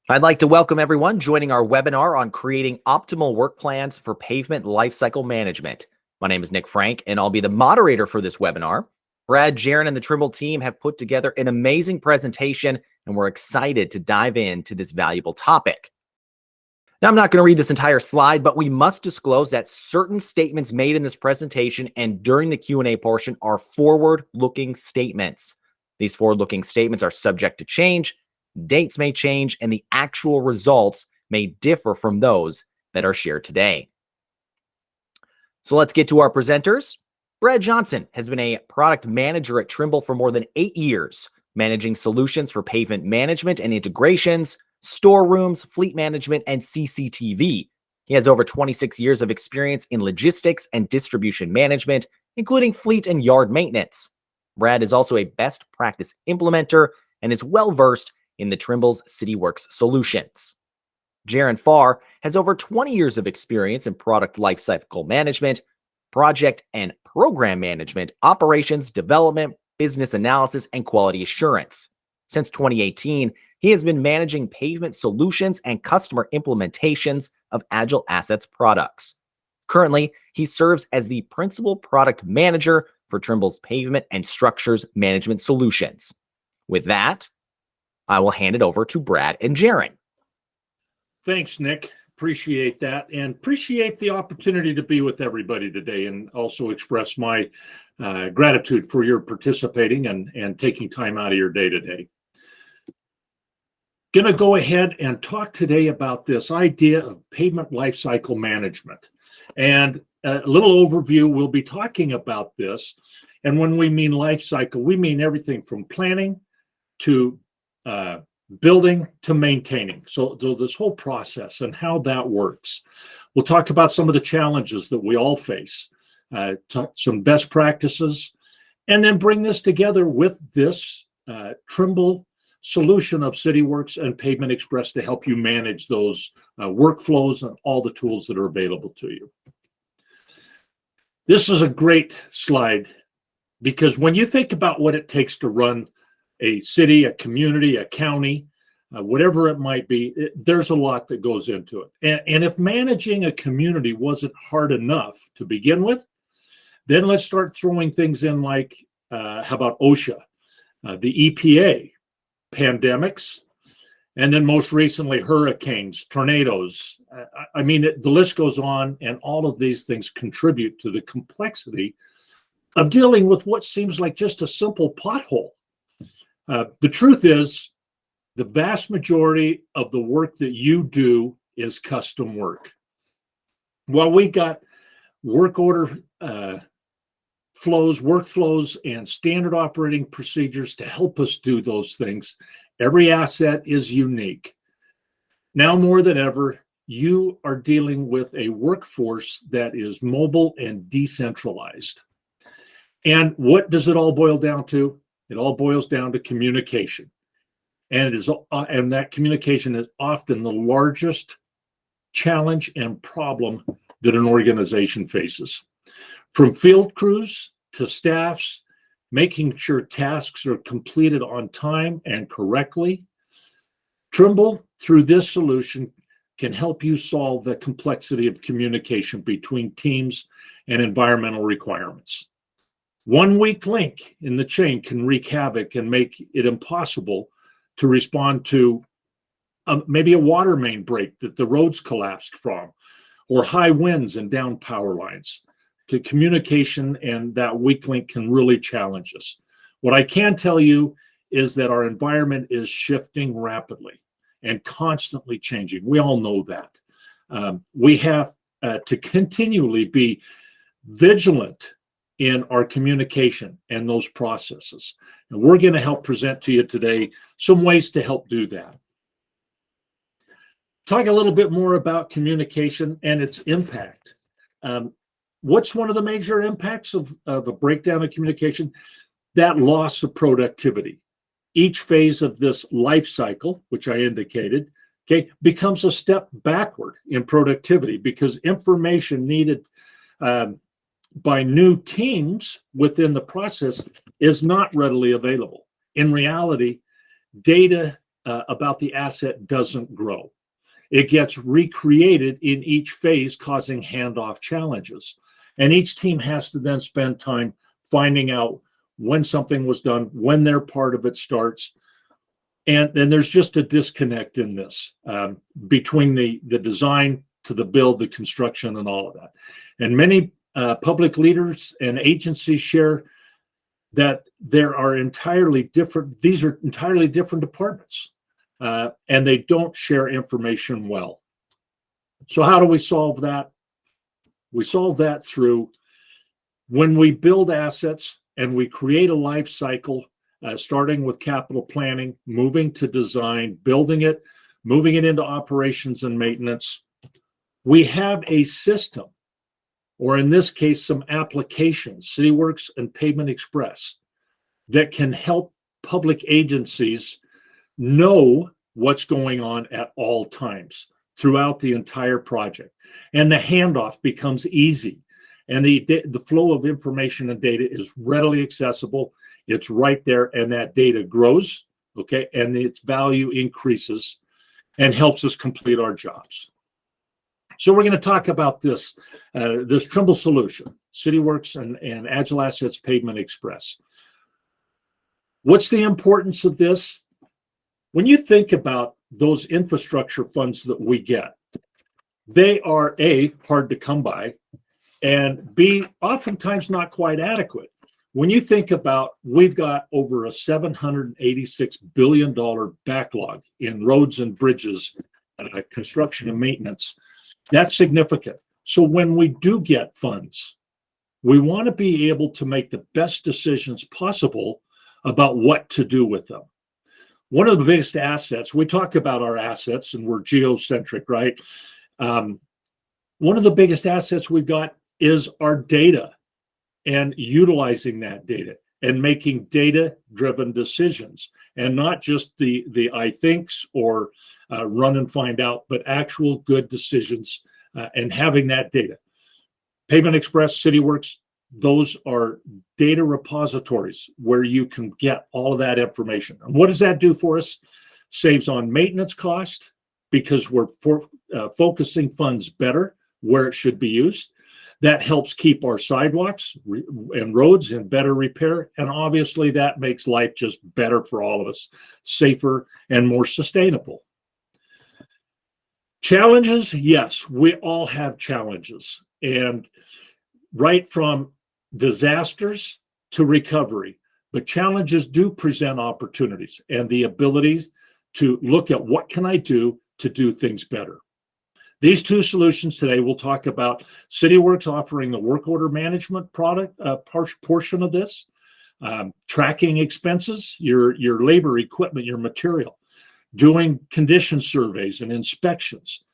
I'd like to welcome everyone joining our webinar on creating optimal work plans for pavement lifecycle management. My name is Nick Frank, and I'll be the moderator for this webinar. Brad, Jaron, and the Trimble team have put together an amazing presentation, and we're excited to dive into this valuable topic. Now, I'm not going to read this entire slide, but we must disclose that certain statements made in this presentation and during the Q&A portion are forward-looking statements. These forward-looking statements are subject to change. Dates may change, and the actual results may differ from those that are shared today. So let's get to our presenters. Brad Johnson has been a product manager at Trimble for more than 8 years, managing solutions for pavement management and integrations, storerooms, fleet management, and CCTV. He has over 26 years of experience in logistics and distribution management, including fleet and yard maintenance. Brad is also a best practice implementer and is well-versed in the Trimble's Cityworks solutions. Jaron Farr has over 20 years of experience in product lifecycle management, project and program management, operations, development, business analysis, and quality assurance. Since 2018, he has been managing pavement solutions and customer implementations of AgileAssets products. Currently, he serves as the principal product manager for Trimble's pavement and structures management solutions. With that, I will hand it over to Brad and Jaron. Thanks, Nick. Appreciate that, and appreciate the opportunity to be with everybody today, and also express my gratitude for your participating and taking time out of your day today. Going to go ahead and talk today about this idea of pavement lifecycle management. And a little overview, we'll be talking about this. And when we mean lifecycle, we mean everything from planning to building to maintaining. So this whole process and how that works. We'll talk about some of the challenges that we all face, some best practices, and then bring this together with this Trimble solution of Cityworks and Pavement Express to help you manage those workflows and all the tools that are available to you. This is a great slide because when you think about what it takes to run a city, a community, a county, whatever it might be, there's a lot that goes into it. And if managing a community wasn't hard enough to begin with, then let's start throwing things in like, how about OSHA, the EPA, pandemics, and then most recently hurricanes, tornadoes. I mean, the list goes on, and all of these things contribute to the complexity of dealing with what seems like just a simple pothole. The truth is, the vast majority of the work that you do is custom work. While we got work order flows, workflows, and standard operating procedures to help us do those things, every asset is unique. Now more than ever, you are dealing with a workforce that is mobile and decentralized. And what does it all boil down to? It all boils down to communication, and that communication is often the largest challenge and problem that an organization faces. From field crews to staffs, making sure tasks are completed on time and correctly. Trimble, through this solution, can help you solve the complexity of communication between teams and environmental requirements. One weak link in the chain can wreak havoc and make it impossible to respond to maybe a water main break that the roads collapsed from, or high winds and down power lines. Communication and that weak link can really challenge us. What I can tell you is that our environment is shifting rapidly and constantly changing. We all know that. We have to continually be vigilant in our communication and those processes. And we're going to help present to you today some ways to help do that. Talk a little bit more about communication and its impact. What's one of the major impacts of a breakdown of communication? That loss of productivity. Each phase of this life cycle, which I indicated, becomes a step backward in productivity because information needed by new teams within the process is not readily available. In reality, data about the asset doesn't grow. It gets recreated in each phase, causing handoff challenges. And each team has to then spend time finding out when something was done, when their part of it starts. And then there's just a disconnect in this between the design to the build, the construction, and all of that. And many public leaders and agencies share that there are entirely different, these are entirely different departments, and they don't share information well. So how do we solve that? We solve that through when we build assets and we create a life cycle, starting with capital planning, moving to design, building it, moving it into operations and maintenance. We have a system, or in this case, some applications, Cityworks and Pavement Express, that can help public agencies know what's going on at all times throughout the entire project. And the handoff becomes easy. And the flow of information and data is readily accessible. It's right there, and that data grows, okay? And its value increases and helps us complete our jobs. So we're going to talk about this Trimble solution, Cityworks and AgileAssets Pavement Express. What's the importance of this? When you think about those infrastructure funds that we get, they are A, hard to come by, and B, oftentimes not quite adequate. When you think about, we've got over a $786 billion backlog in roads and bridges, construction and maintenance. That's significant. So when we do get funds, we want to be able to make the best decisions possible about what to do with them. One of the biggest assets, we talk about our assets and we're geocentric, right? One of the biggest assets we've got is our data and utilizing that data and making data-driven decisions, and not just the I thinks or run and find out, but actual good decisions and having that data. Pavement Express, Cityworks, those are data repositories where you can get all of that information. And what does that do for us? Saves on maintenance cost because we're focusing funds better where it should be used. That helps keep our sidewalks and roads in better repair. And obviously that makes life just better for all of us, safer and more sustainable. Challenges, yes, we all have challenges. And right from disasters to recovery, but challenges do present opportunities and the ability to look at what can I do to do things better. These two solutions today, we'll talk about Cityworks offering the work order management product portion of this, tracking expenses, your labor, equipment, your material, doing condition surveys and inspections,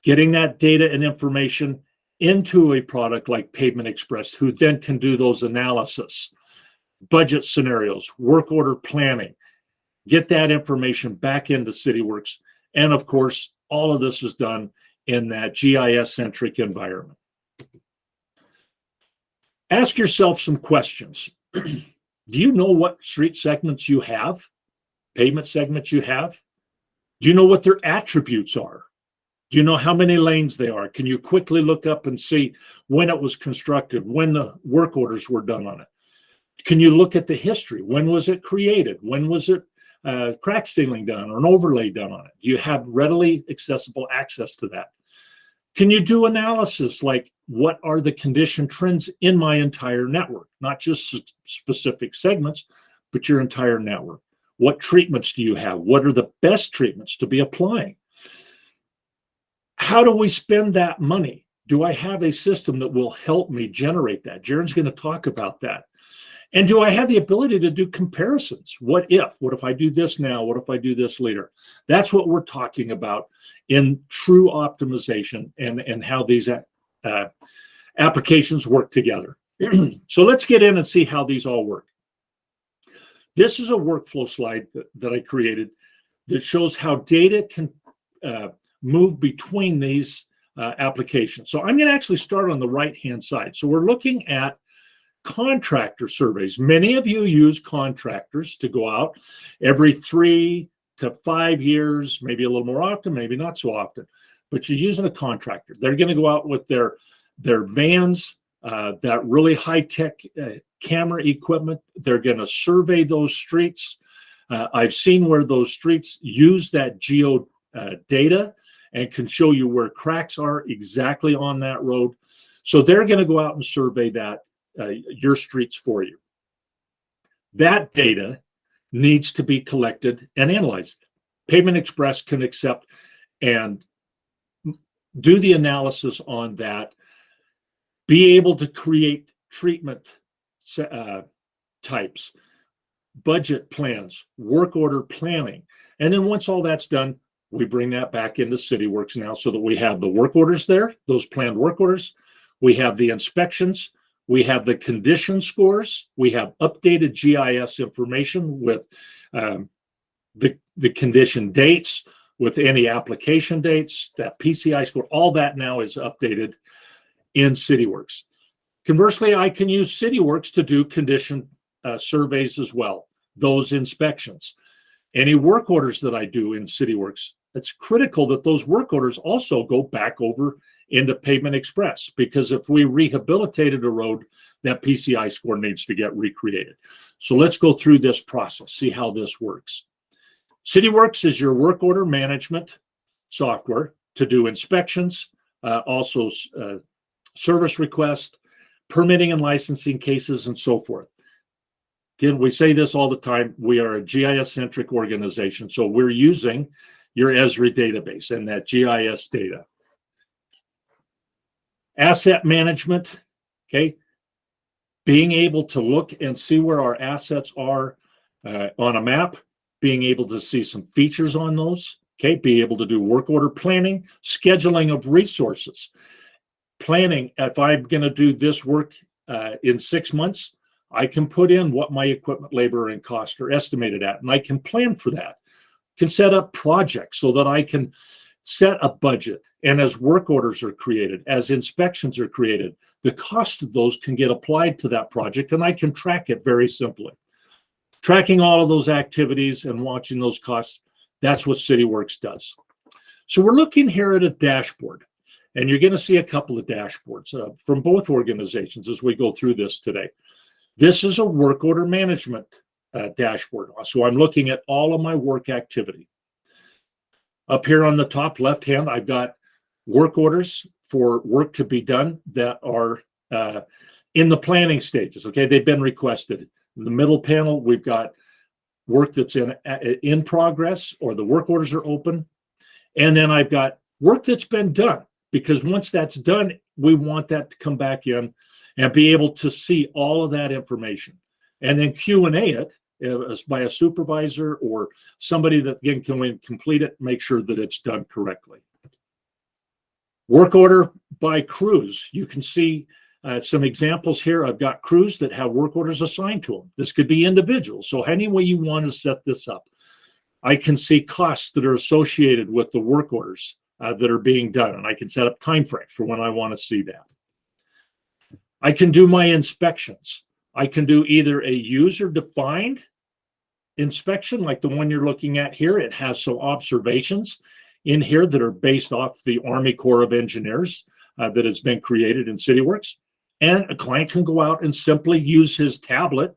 getting that data and information into a product like Pavement Express, who then can do those analysis, budget scenarios, work order planning, get that information back into Cityworks. And of course, all of this is done in that GIS-centric environment. Ask yourself some questions. Do you know what street segments you have? Pavement segments you have? Do you know what their attributes are? Do you know how many lanes they are? Can you quickly look up and see when it was constructed, when the work orders were done on it? Can you look at the history? When was it created? When was it crack sealing done or an overlay done on it? Do you have readily accessible access to that? Can you do analysis like what are the condition trends in my entire network? Not just specific segments, but your entire network. What treatments do you have? What are the best treatments to be applying? How do we spend that money? Do I have a system that will help me generate that? Jaren's going to talk about that. And do I have the ability to do comparisons? What if I do this now? What if I do this later? That's what we're talking about in true optimization and how these applications work together. So let's get in and see how these all work. This is a workflow slide that I created that shows how data can move between these applications. So I'm going to actually start on the right-hand side. So we're looking at contractor surveys. Many of you use contractors to go out every 3 to 5 years, maybe a little more often, maybe not so often. But you're using a contractor. They're going to go out with their vans, that really high-tech camera equipment. They're going to survey those streets. I've seen where those streets use that geo data and can show you where cracks are exactly on that road. So they're going to go out and survey that your streets for you. That data needs to be collected and analyzed. Pavement Express can accept and do the analysis on that, be able to create treatment types, budget plans, work order planning. And then once all that's done, we bring that back into Cityworks now so that we have the work orders there, those planned work orders. We have the inspections. We have the condition scores. We have updated GIS information with the condition dates, with any application dates, that PCI score. All that now is updated in Cityworks. Conversely, I can use Cityworks to do condition surveys as well, those inspections. Any work orders that I do in Cityworks, it's critical that those work orders also go back over into Pavement Express, because if we rehabilitated a road, that PCI score needs to get recreated. So let's go through this process, see how this works. Cityworks is your work order management software to do inspections, also service requests, permitting and licensing cases, and so forth. Again, we say this all the time. We are a GIS-centric organization, so we're using your Esri database and that GIS data. Asset management, okay? Being able to look and see where our assets are on a map, being able to see some features on those, okay? Be able to do work order planning, scheduling of resources. Planning, if I'm going to do this work in 6 months, I can put in what my equipment, labor, and cost are estimated at, and I can plan for that. Can set up projects so that I can set a budget, and as work orders are created, as inspections are created, the cost of those can get applied to that project, and I can track it very simply. Tracking all of those activities and watching those costs, that's what Cityworks does. So we're looking here at a dashboard, and you're going to see a couple of dashboards from both organizations as we go through this today. This is a work order management dashboard. So I'm looking at all of my work activity. Up here on the top left hand, I've got work orders for work to be done that are in the planning stages. Okay, they've been requested. In the middle panel, we've got work that's in progress, or the work orders are open. And then I've got work that's been done, because once that's done, we want that to come back in and be able to see all of that information. And then Q&A it by a supervisor or somebody that again can complete it, make sure that it's done correctly. Work order by crews. You can see some examples here. I've got crews that have work orders assigned to them. This could be individuals. So any way you want to set this up. I can see costs that are associated with the work orders that are being done, and I can set up timeframes for when I want to see that. I can do my inspections. I can do either a user-defined inspection like the one you're looking at here. It has some observations in here that are based off the Army Corps of Engineers that has been created in Cityworks. And a client can go out and simply use his tablet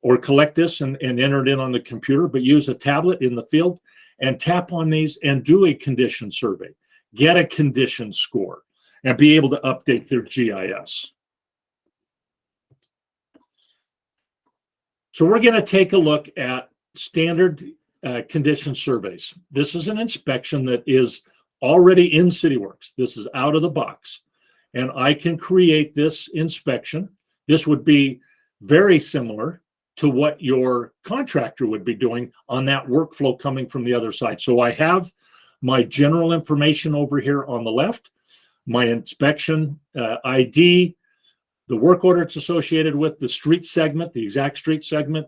or collect this and enter it in on the computer, but use a tablet in the field and tap on these and do a condition survey, get a condition score, and be able to update their GIS. So we're going to take a look at standard condition surveys. This is an inspection that is already in Cityworks. This is out of the box. And I can create this inspection. This would be very similar to what your contractor would be doing on that workflow coming from the other side. So I have my general information over here on the left, my inspection ID, the work order it's associated with, the street segment, the exact street segment,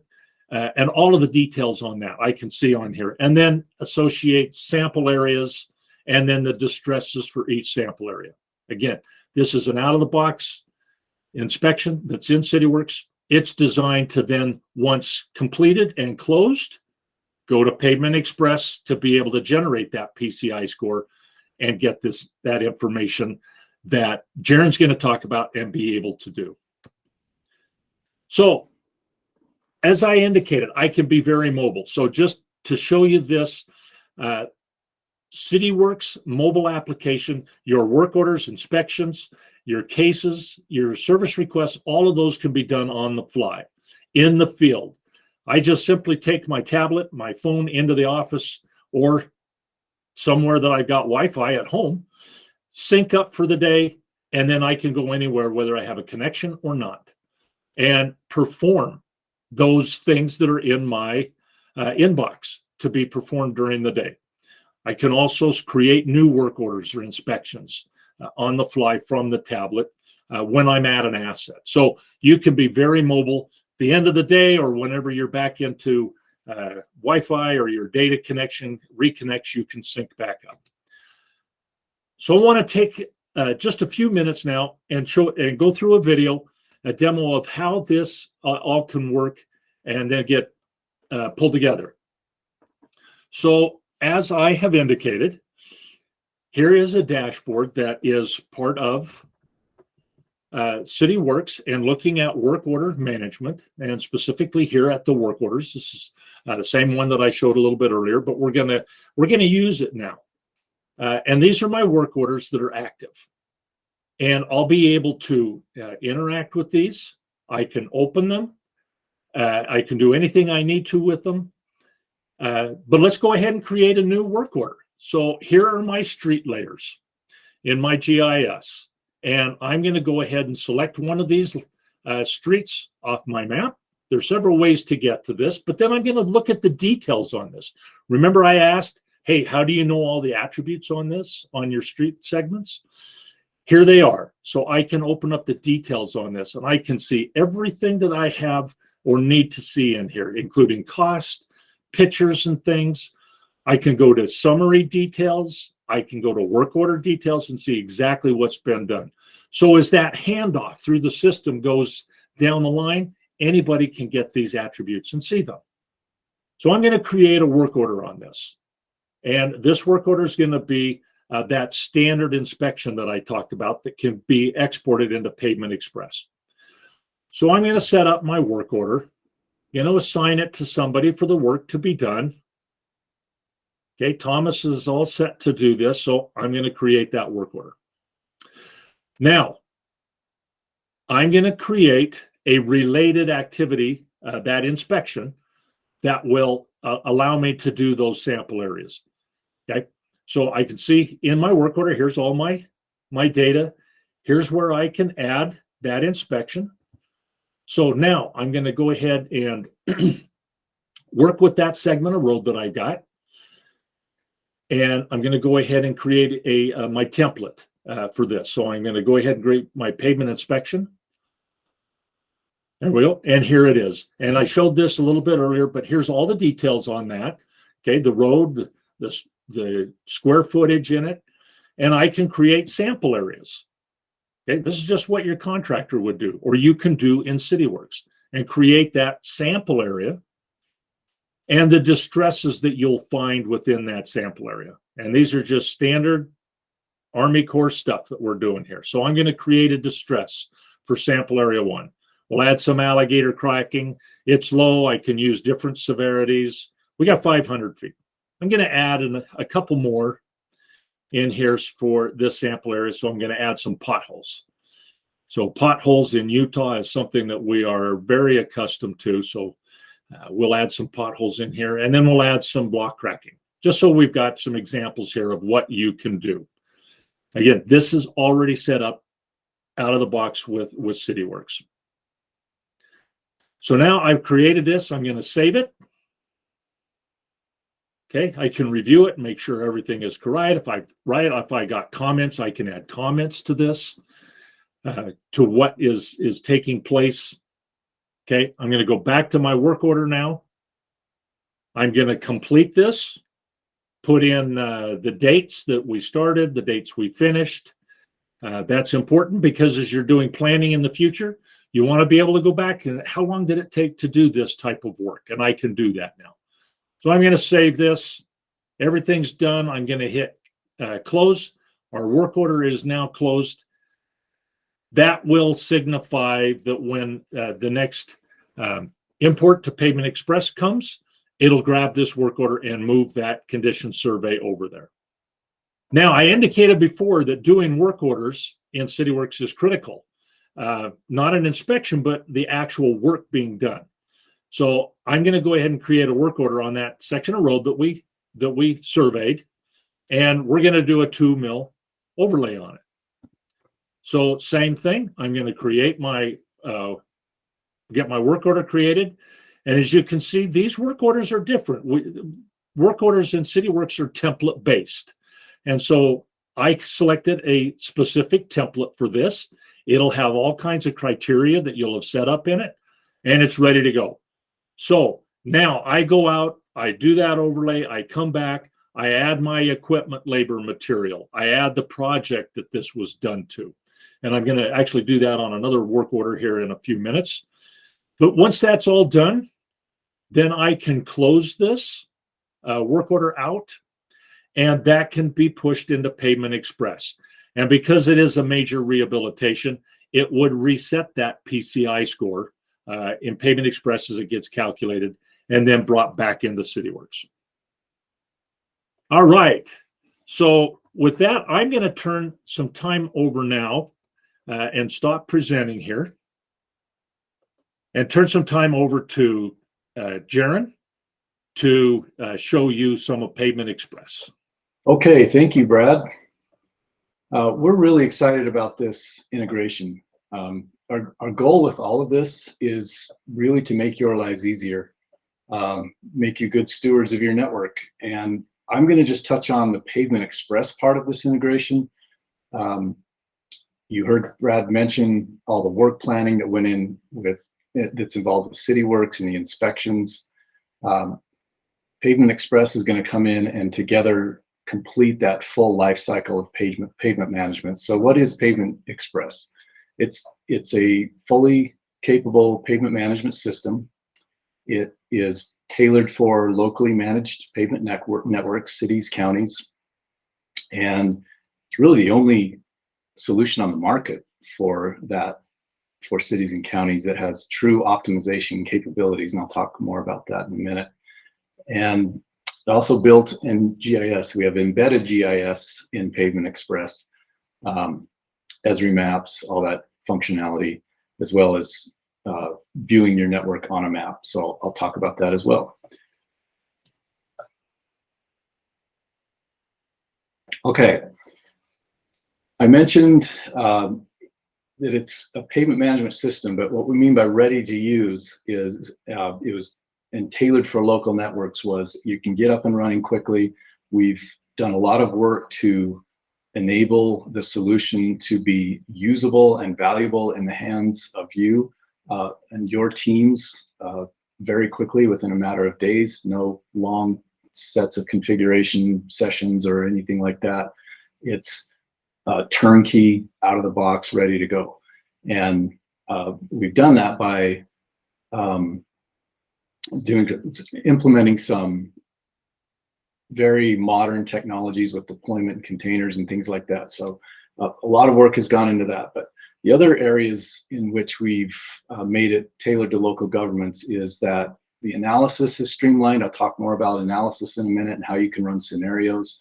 and all of the details on that I can see on here. And then associate sample areas and then the distresses for each sample area. Again, this is an out-of-the-box inspection that's in Cityworks. It's designed to then, once completed and closed, go to Pavement Express to be able to generate that PCI score and get that information that Jaron's going to talk about and be able to do. So as I indicated, I can be very mobile. So just to show you this, Cityworks mobile application, your work orders, inspections, your cases, your service requests, all of those can be done on the fly in the field. I just simply take my tablet, my phone into the office or somewhere that I've got Wi-Fi at home, sync up for the day, and then I can go anywhere, whether I have a connection or not, and perform those things that are in my inbox to be performed during the day. I can also create new work orders or inspections on the fly from the tablet when I'm at an asset. So you can be very mobile. The end of the day or whenever you're back into Wi-Fi or your data connection reconnects, you can sync back up. So I want to take just a few minutes now and go through a video, a demo of how this all can work and then get pulled together. So as I have indicated, here is a dashboard that is part of Cityworks and looking at work order management, and specifically here at the work orders. This is the same one that I showed a little bit earlier, but we're gonna use it now. And these are my work orders that are active, and I'll be able to interact with these. I can open them. I can do anything I need to with them. But let's go ahead and create a new work order. So here are my street layers in my GIS. And I'm going to go ahead and select one of these streets off my map. There's several ways to get to this, but then I'm going to look at the details on this. Remember I asked, hey, how do you know all the attributes on this, on your street segments? Here they are. So I can open up the details on this, and I can see everything that I have or need to see in here, including cost, pictures and things. I can go to summary details. I can go to work order details and see exactly what's been done. So as that handoff through the system goes down the line, anybody can get these attributes and see them. So I'm going to create a work order on this. And this work order is going to be that standard inspection that I talked about that can be exported into Pavement Express. So I'm going to set up my work order, going to assign it to somebody for the work to be done. Okay, Thomas is all set to do this, so I'm going to create that work order. Now, I'm going to create a related activity, that inspection, that will allow me to do those sample areas. Okay, so I can see in my work order, here's all my data. Here's where I can add that inspection. So now I'm going to go ahead and work with that segment of road that I got. And I'm going to go ahead and create my template for this. So I'm going to go ahead and create my pavement inspection. There we go. And here it is. And I showed this a little bit earlier, but here's all the details on that. Okay, the road, the square footage in it. And I can create sample areas. Okay, this is just what your contractor would do, or you can do in Cityworks, and create that sample area and the distresses that you'll find within that sample area. And these are just standard Army Corps stuff that we're doing here. So I'm going to create a distress for sample area 1. We'll add some alligator cracking. It's low. I can use different severities. We got 500 feet. I'm going to add a couple more in here for this sample area. So I'm going to add some potholes. So potholes in Utah is something that we are very accustomed to. So we'll add some potholes in here, and then we'll add some block cracking, just so we've got some examples here of what you can do. Again, this is already set up out of the box with Cityworks. So now I've created this. I'm going to save it. Okay, I can review it and make sure everything is correct. If I got comments, I can add comments to this, to what is taking place. Okay, I'm going to go back to my work order now. I'm going to complete this, put in the dates that we started, the dates we finished. That's important because as you're doing planning in the future, you want to be able to go back and how long did it take to do this type of work? And I can do that now. So I'm going to save this. Everything's done. I'm going to hit close. Our work order is now closed. That will signify that when the next import to Pavement Express comes, it'll grab this work order and move that condition survey over there. Now, I indicated before that doing work orders in Cityworks is critical. Not an inspection, but the actual work being done. So I'm going to go ahead and create a work order on that section of road that we surveyed, and we're going to do a 2 mil overlay on it. So same thing, I'm going to create my get my work order created, and as you can see, these work orders are different. Work orders in Cityworks are template based, and so I selected a specific template for this. It'll have all kinds of criteria that you'll have set up in it, and it's ready to go. So now I go out, I do that overlay, I come back, I add my equipment, labor, material, I add the project that this was done to. And I'm going to actually do that on another work order here in a few minutes. But once that's all done, then I can close this work order out, and that can be pushed into Pavement Express. And because it is a major rehabilitation, it would reset that PCI score in Pavement Express as it gets calculated and then brought back into Cityworks. All right. So with that, I'm going to turn some time over now and stop presenting here and turn some time over to Jaron to show you some of Pavement Express. Okay, thank you, Brad. We're really excited about this integration. Our goal with all of this is really to make your lives easier, make you good stewards of your network. And I'm going to just touch on the Pavement Express part of this integration. You heard Brad mention all the work planning that went in with that's involved with Cityworks and the inspections. Pavement Express is going to come in and together complete that full life cycle of pavement management. So what is Pavement Express? It's a fully capable pavement management system. It is tailored for locally managed pavement networks, cities, counties, and it's really the only solution on the market for that, for cities and counties, that has true optimization capabilities, and I'll talk more about that in a minute. And also built in GIS. We have embedded GIS in Pavement Express, Esri maps, all that functionality, as well as viewing your network on a map. So I'll talk about that as well. Okay, I mentioned that it's a pavement management system, but what we mean by ready to use is it was and tailored for local networks was you can get up and running quickly. We've done a lot of work to enable the solution to be usable and valuable in the hands of you and your teams very quickly within a matter of days. No long sets of configuration sessions or anything like that. It's turnkey, out of the box, ready to go. And we've done that by implementing some very modern technologies with deployment containers and things like that. So a lot of work has gone into that. But the other areas in which we've made it tailored to local governments is that the analysis is streamlined. I'll talk more about analysis in a minute and how you can run scenarios.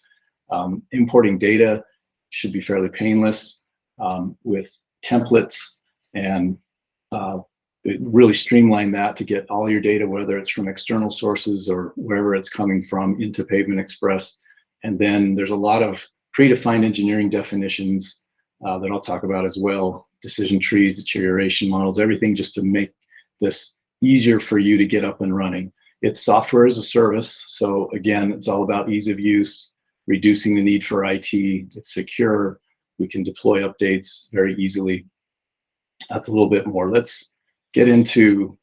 Importing data should be fairly painless with templates, and really streamline that to get all your data, whether it's from external sources or wherever it's coming from, into Pavement Express. And then there's a lot of predefined engineering definitions that I'll talk about as well, decision trees, deterioration models, everything just to make this easier for you to get up and running. It's software as a service. So again, it's all about ease of use, reducing the need for IT. It's secure. We can deploy updates very easily. That's a little bit more. Let's get into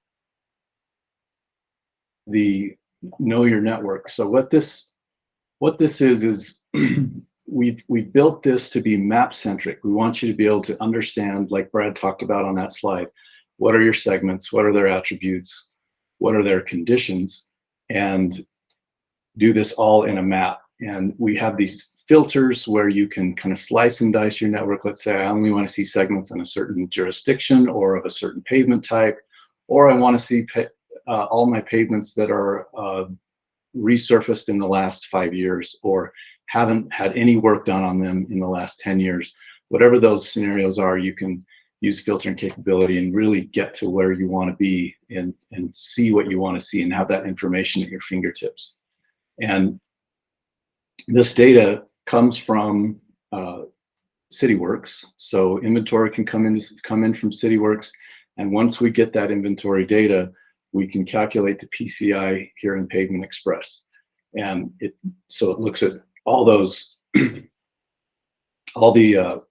the know your network. So what this is we've built this to be map centric. We want you to be able to understand, like Brad talked about on that slide, what are your segments, what are their attributes, what are their conditions, and do this all in a map. And we have these filters where you can kind of slice and dice your network. Let's say I only want to see segments in a certain jurisdiction or of a certain pavement type, or I want to see all my pavements that are resurfaced in the last 5 years or haven't had any work done on them in the last 10 years. Whatever those scenarios are, you can use filtering capability and really get to where you want to be and see what you want to see and have that information at your fingertips. And this data comes from Cityworks. So inventory can come in from Cityworks. And once we get that inventory data, we can calculate the PCI here in Pavement Express. And so it looks at all those, all the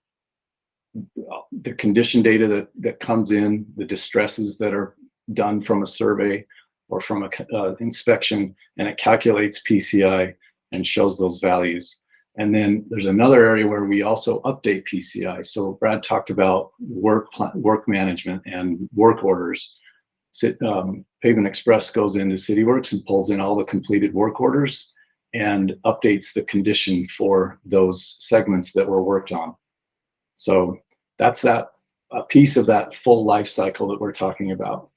condition data that comes in, the distresses that are done from a survey or from a inspection, and it calculates PCI and shows those values. And then there's another area where we also update PCI. So Brad talked about work management and work orders. Pavement Express goes into Cityworks and pulls in all the completed work orders and updates the condition for those segments that were worked on. So that's a piece of that full life cycle that we're talking about.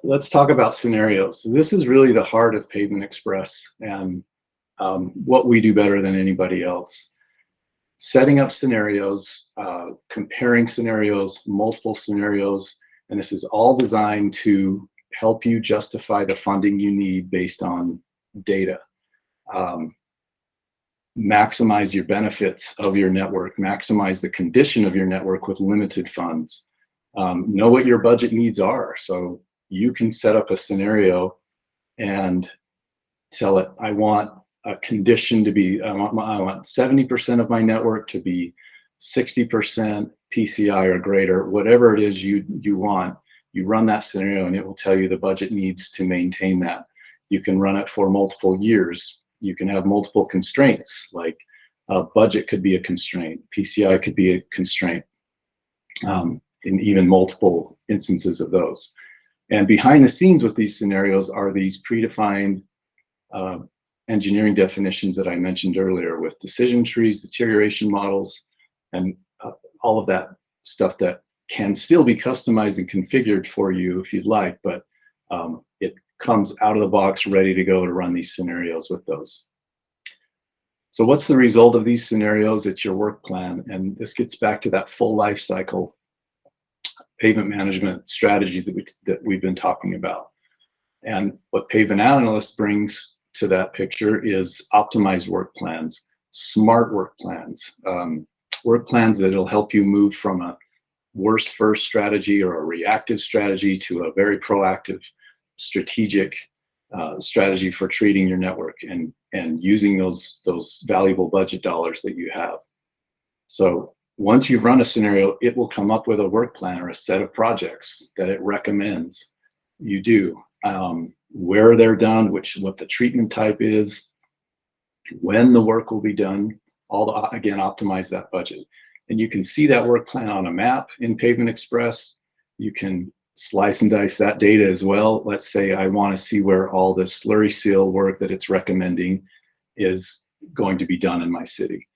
Let's talk about scenarios. So this is really the heart of Pavement Express and what we do better than anybody else. Setting up scenarios, comparing scenarios, multiple scenarios, and this is all designed to help you justify the funding you need based on data. Maximize your benefits of your network, maximize the condition of your network with limited funds. Know what your budget needs are. So you can set up a scenario and tell it, I want a condition to be, I want 70% of my network to be 60% PCI or greater, whatever it is you want. You run that scenario and it will tell you the budget needs to maintain that. You can run it for multiple years. You can have multiple constraints, like budget could be a constraint, PCI could be a constraint, in even multiple instances of those. And behind the scenes with these scenarios are these predefined engineering definitions that I mentioned earlier with decision trees, deterioration models, and all of that stuff that can still be customized and configured for you if you'd like, but it comes out of the box ready to go to run these scenarios with those. So what's the result of these scenarios? It's your work plan. And this gets back to that full life cycle pavement management strategy that we've been talking about. And what Pavement Analyst brings to that picture is optimized work plans, smart work plans that'll help you move from a worst first strategy or a reactive strategy to a very proactive strategic strategy for treating your network and using those valuable budget dollars that you have. So once you've run a scenario, it will come up with a work plan or a set of projects that it recommends you do, where they're done, what the treatment type is, when the work will be done, again, optimize that budget. And you can see that work plan on a map in Pavement Express. You can slice and dice that data as well. Let's say I want to see where all the slurry seal work that it's recommending is going to be done in my city.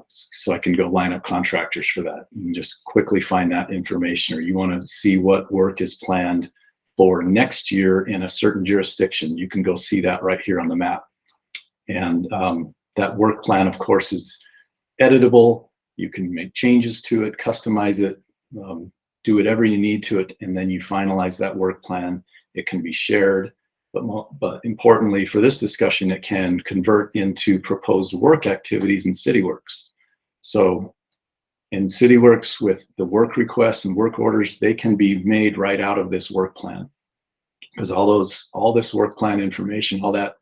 So I can go line up contractors for that and just quickly find that information. Or you want to see what work is planned for next year in a certain jurisdiction. You can go see that right here on the map. And that work plan, of course, is editable. You can make changes to it, customize it, do whatever you need to it, and then you finalize that work plan. It can be shared, but importantly for this discussion, it can convert into proposed work activities in Cityworks. So in Cityworks, with the work requests and work orders, they can be made right out of this work plan, because all this work plan information, all that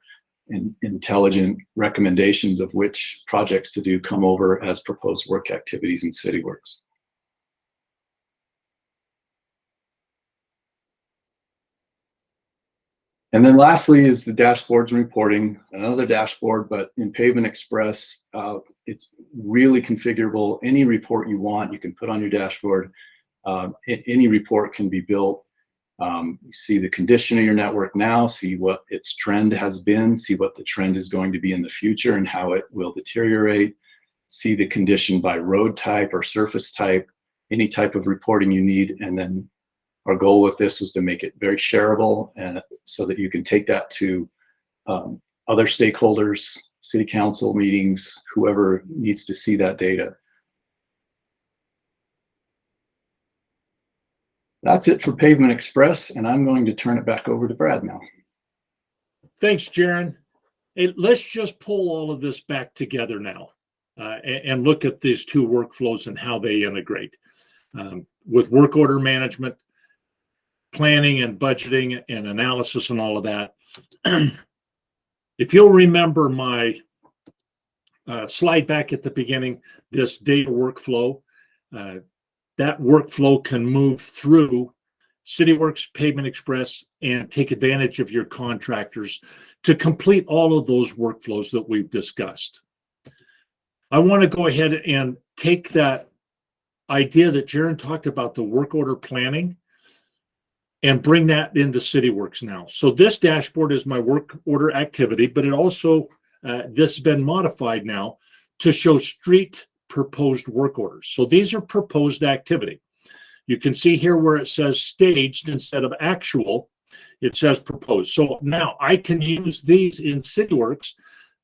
intelligent recommendations of which projects to do come over as proposed work activities in Cityworks. And then lastly is the dashboards and reporting, another dashboard, but in Pavement Express, it's really configurable. Any report you want, you can put on your dashboard. Any report can be built You see the condition of your network now, see what its trend has been, see what the trend is going to be in the future and how it will deteriorate, see the condition by road type or surface type, any type of reporting you need. And then our goal with this was to make it very shareable, and so that you can take that to other stakeholders, city council meetings, whoever needs to see that data. That's it for Pavement Express, and I'm going to turn it back over to Brad now. Thanks, Jaron. Hey, let's just pull all of this back together now and look at these two workflows and how they integrate with work order management, planning and budgeting and analysis and all of that. If you'll remember my slide back at the beginning, this data workflow, that workflow can move through Cityworks, Pavement Express, and take advantage of your contractors to complete all of those workflows that we've discussed. I want to go ahead and take that idea that Jaron talked about, the work order planning, and bring that into Cityworks now. So this dashboard is my work order activity, but it also, this has been modified now to show street proposed work orders. So these are proposed activity. You can see here where it says staged instead of actual, it says proposed. So now I can use these in Cityworks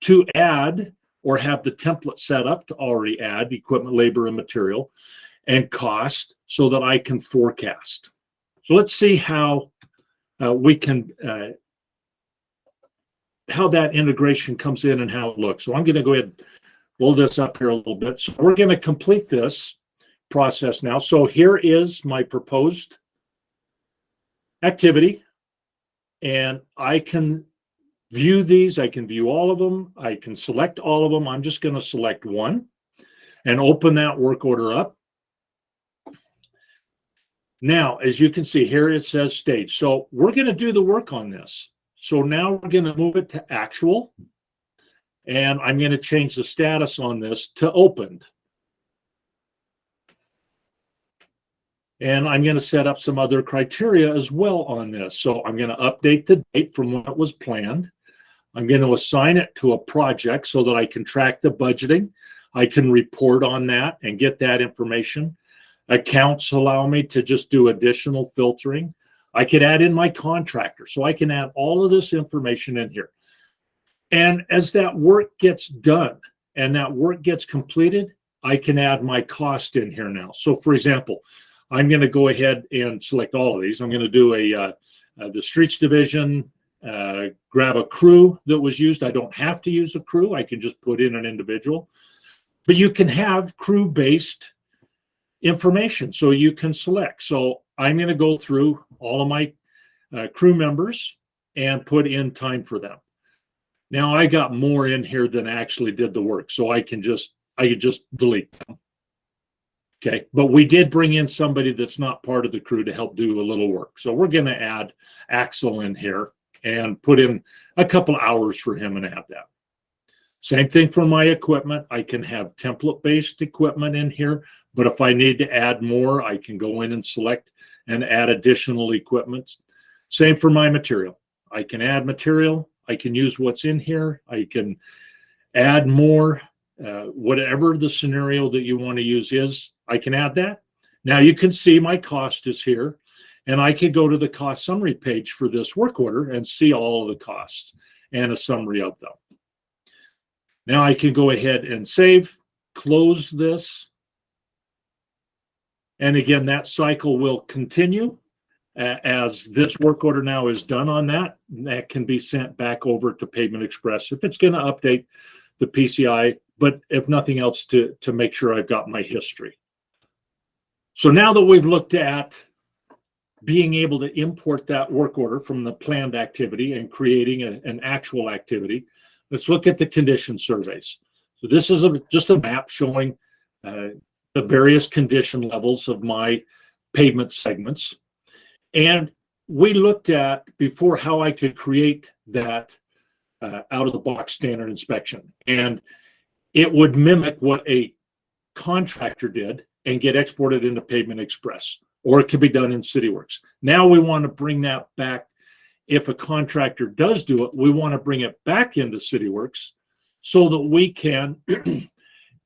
to add, or have the template set up to already add equipment, labor, and material and cost, so that I can forecast. So let's see how we can, how that integration comes in and how it looks. So I'm going to go ahead and blow this up here a little bit. So we're going to complete this process now. So here is my proposed activity, and I can view these. I can view all of them. I can select all of them. I'm just going to select one and open that work order up. Now, as you can see here, it says stage. So we're going to do the work on this. So now we're going to move it to actual, and I'm going to change the status on this to opened. And I'm going to set up some other criteria as well on this. So I'm going to update the date from when it was planned. I'm going to assign it to a project so that I can track the budgeting. I can report on that and get that information. Accounts allow me to just do additional filtering. I could add in my contractor. So I can add all of this information in here. And as that work gets done and that work gets completed, I can add my cost in here now. So for example, I'm going to go ahead and select all of these. I'm going to do the streets division, grab a crew that was used. I don't have to use a crew. I can just put in an individual. But you can have crew-based information, so you can select. So I'm going to go through all of my crew members and put in time for them. Now I got more in here than actually did the work, so I could just delete them. Okay, but we did bring in somebody that's not part of the crew to help do a little work. So we're going to add Axel in here and put in a couple hours for him and add that. Same thing for my equipment. I can have template-based equipment in here, but if I need to add more, I can go in and select and add additional equipment. Same for my material. I can add material. I can use what's in here. I can add more. Whatever the scenario that you want to use is, I can add that. Now you can see my cost is here, and I can go to the cost summary page for this work order and see all of the costs and a summary of them. Now I can go ahead and save, close this. And again, that cycle will continue as this work order now is done on that. That can be sent back over to Pavement Express if it's going to update the PCI, but if nothing else, to make sure I've got my history. So now that we've looked at being able to import that work order from the planned activity and creating an actual activity, let's look at the condition surveys. So this is just a map showing the various condition levels of my pavement segments. And we looked at before how I could create that out-of-the-box standard inspection. And it would mimic what a contractor did and get exported into Pavement Express. or it can be done in Cityworks. Now we want to bring that back. If a contractor does do it, we want to bring it back into Cityworks so that we can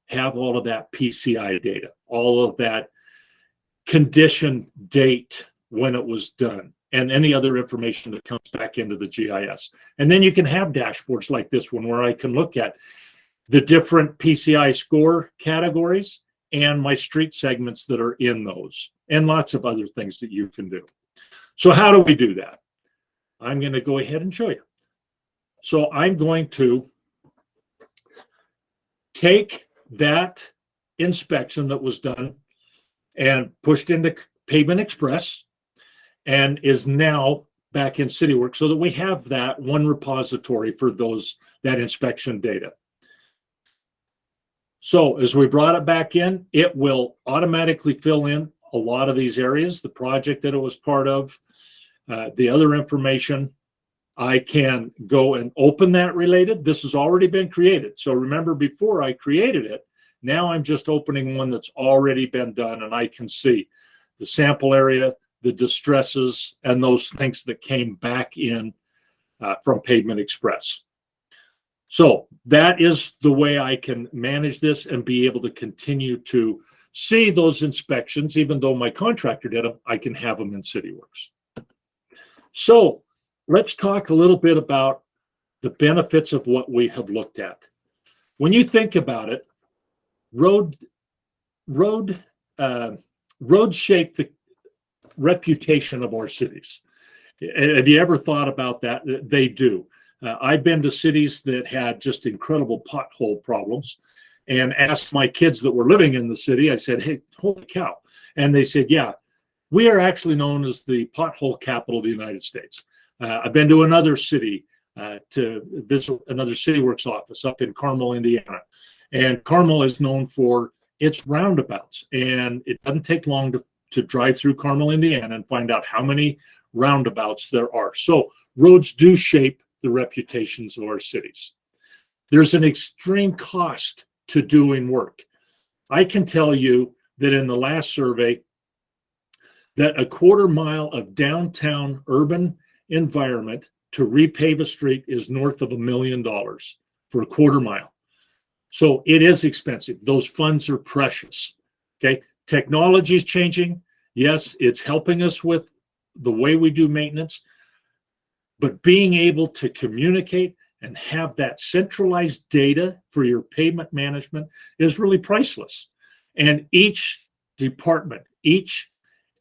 have all of that PCI data, all of that condition date when it was done, and any other information that comes back into the GIS. And then you can have dashboards like this one where I can look at the different PCI score categories and my street segments that are in those, and lots of other things that you can do. So how do we do that? I'm going to go ahead and show you. So I'm going to take that inspection that was done and pushed into Pavement Express and is now back in Cityworks so that we have that one repository for that inspection data. So as we brought it back in, it will automatically fill in a lot of these areas, the project that it was part of, the other information. I can go and open that related. This has already been created. So remember, before I created it, now I'm just opening one that's already been done, and I can see the sample area, the distresses, and those things that came back in from Pavement Express. So that is the way I can manage this and be able to continue to see those inspections. Even though my contractor did them, I can have them in Cityworks. So let's talk a little bit about the benefits of what we have looked at. When you think about it, roads shape the reputation of our cities. Have you ever thought about that? They do. I've been to cities that had just incredible pothole problems and asked my kids that were living in the city, I said, hey, holy cow. And they said, yeah, we are actually known as the pothole capital of the United States. I've been to another city to visit another Cityworks office up in Carmel, Indiana. And Carmel is known for its roundabouts. And it doesn't take long to drive through Carmel, Indiana and find out how many roundabouts there are. So roads do shape the reputations of our cities. There's an extreme cost to doing work. I can tell you that in the last survey, that a quarter mile of downtown urban environment to repave a street is north of $1 million for a quarter mile. So it is expensive. Those funds are precious. Okay. Technology is changing. Yes, it's helping us with the way we do maintenance, but being able to communicate and have that centralized data for your pavement management is really priceless. And each department, each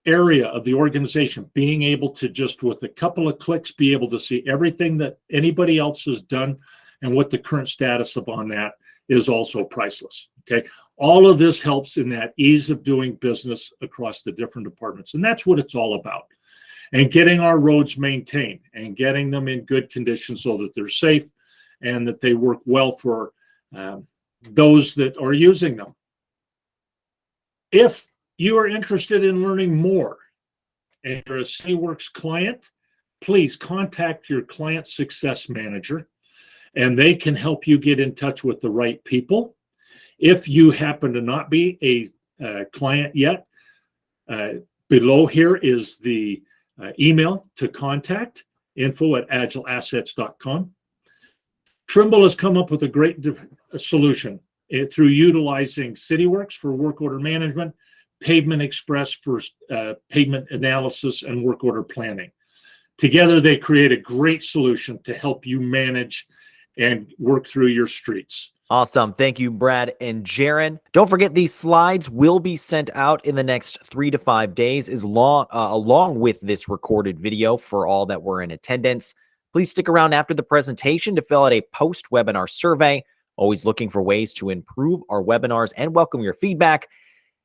area of the organization being able to just with a couple of clicks be able to see everything that anybody else has done and what the current status of on that is also priceless. Okay. All of this helps in that ease of doing business across the different departments. And that's what it's all about. And getting our roads maintained and getting them in good condition so that they're safe and that they work well for those that are using them. If you are interested in learning more and you're a Cityworks client, please contact your client success manager and they can help you get in touch with the right people. If you happen to not be a client yet, below here is the email to contact, info@agileassets.com. Trimble has come up with a great solution through utilizing Cityworks for work order management, Pavement Express for pavement analysis and work order planning. Together, they create a great solution to help you manage and work through your streets. Awesome. Thank you, Brad and Jaron. Don't forget, these slides will be sent out in the next 3 to 5 days along with this recorded video for all that were in attendance. Please stick around after the presentation to fill out a post-webinar survey. Always looking for ways to improve our webinars and welcome your feedback.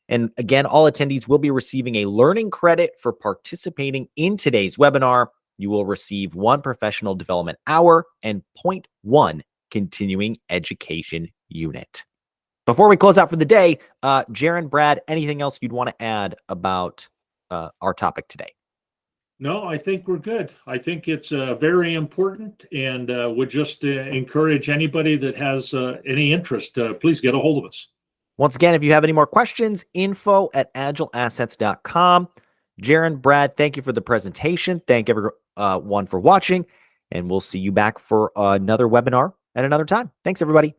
And again, all attendees will be receiving a learning credit for participating in today's webinar. You will receive 1 professional development hour and 0.1 continuing education unit. Before we close out for the day, Jaron, Brad, anything else you'd want to add about our topic today? No, I think we're good. I think it's very important and would just encourage anybody that has any interest, please get a hold of us. Once again, if you have any more questions, info@agileassets.com. Jaron, Brad, thank you for the presentation. Thank everyone for watching, and we'll see you back for another webinar at another time. Thanks, everybody.